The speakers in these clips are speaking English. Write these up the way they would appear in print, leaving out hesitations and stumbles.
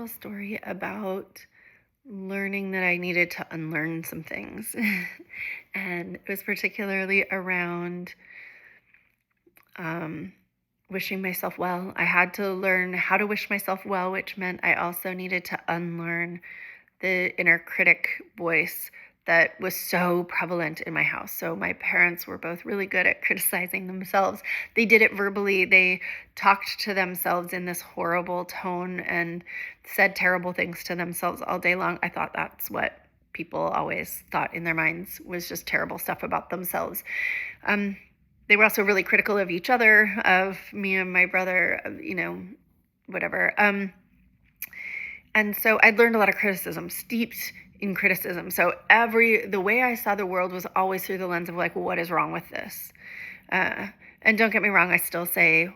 little story about learning that I needed to unlearn some things. And it was particularly around um, wishing myself well. I had to learn how to wish myself well, which meant I also needed to unlearn the inner critic voice that was so prevalent in my house. So my parents were both really good at criticizing themselves. They did it verbally. They talked to themselves in this horrible tone and said terrible things to themselves all day long. I thought that's what people always thought in their minds, was just terrible stuff about themselves. They were also really critical of each other, of me and my brother, whatever. And so I'd learned a lot of criticism, steeped in criticism. So the way I saw the world was always through the lens of like, what is wrong with this? And don't get me wrong, I still say,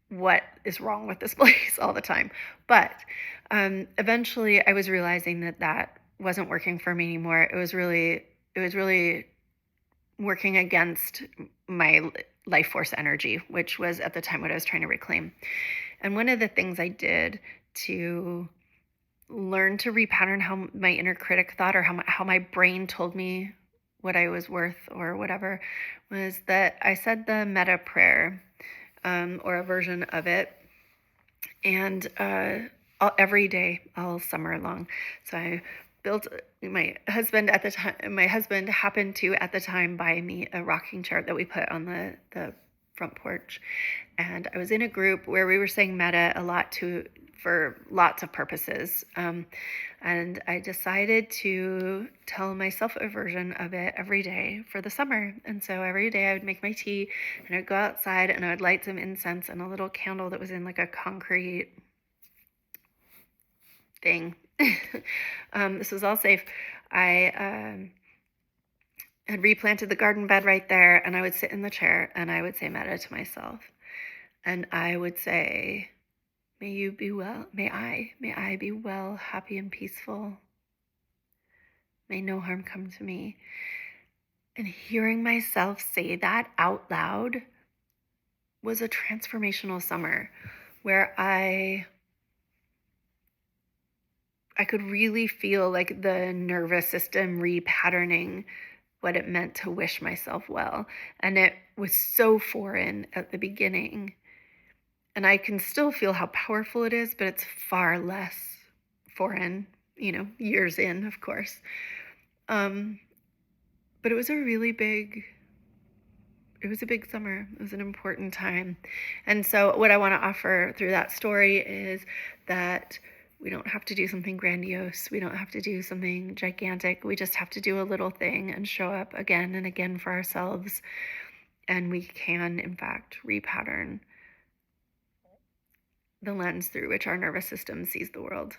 what is wrong with this place all the time. But eventually I was realizing that wasn't working for me anymore. It was really working against my life force energy, which was at the time what I was trying to reclaim. And one of the things I did to learn to repattern how my inner critic thought, or how my brain told me what I was worth or whatever, was that I said the Metta prayer, or a version of it, and every day all summer long. So I built my husband happened to at the time buy me a rocking chair that we put on the front porch, and I was in a group where we were saying Metta a lot for lots of purposes. And I decided to tell myself a version of it every day for the summer. And so every day I would make my tea and I'd go outside and I would light some incense and a little candle that was in like a concrete thing. This was all safe. I had replanted the garden bed right there, and I would sit in the chair and I would say Metta to myself. And I would say, may you be well, may I be well, happy and peaceful. May no harm come to me. And hearing myself say that out loud was a transformational summer where I could really feel like the nervous system repatterning what it meant to wish myself well. And it was so foreign at the beginning. And I can still feel how powerful it is, but it's far less foreign, years in, of course. But it was a big summer. It was an important time. And so what I want to offer through that story is that we don't have to do something grandiose. We don't have to do something gigantic. We just have to do a little thing and show up again and again for ourselves. And we can, in fact, repattern the lens through which our nervous system sees the world.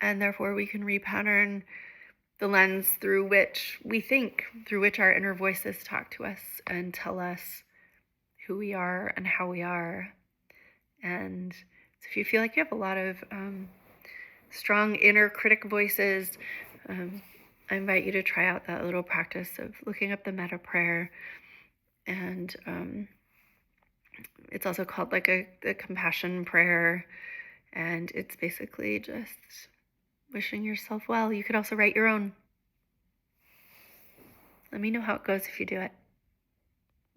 And therefore we can repattern the lens through which we think, through which our inner voices talk to us and tell us who we are and how we are. And so if you feel like you have a lot of strong inner critic voices, I invite you to try out that little practice of looking up the Metta prayer. And it's also called like the compassion prayer. And it's basically just wishing yourself well. You could also write your own. Let me know how it goes if you do it.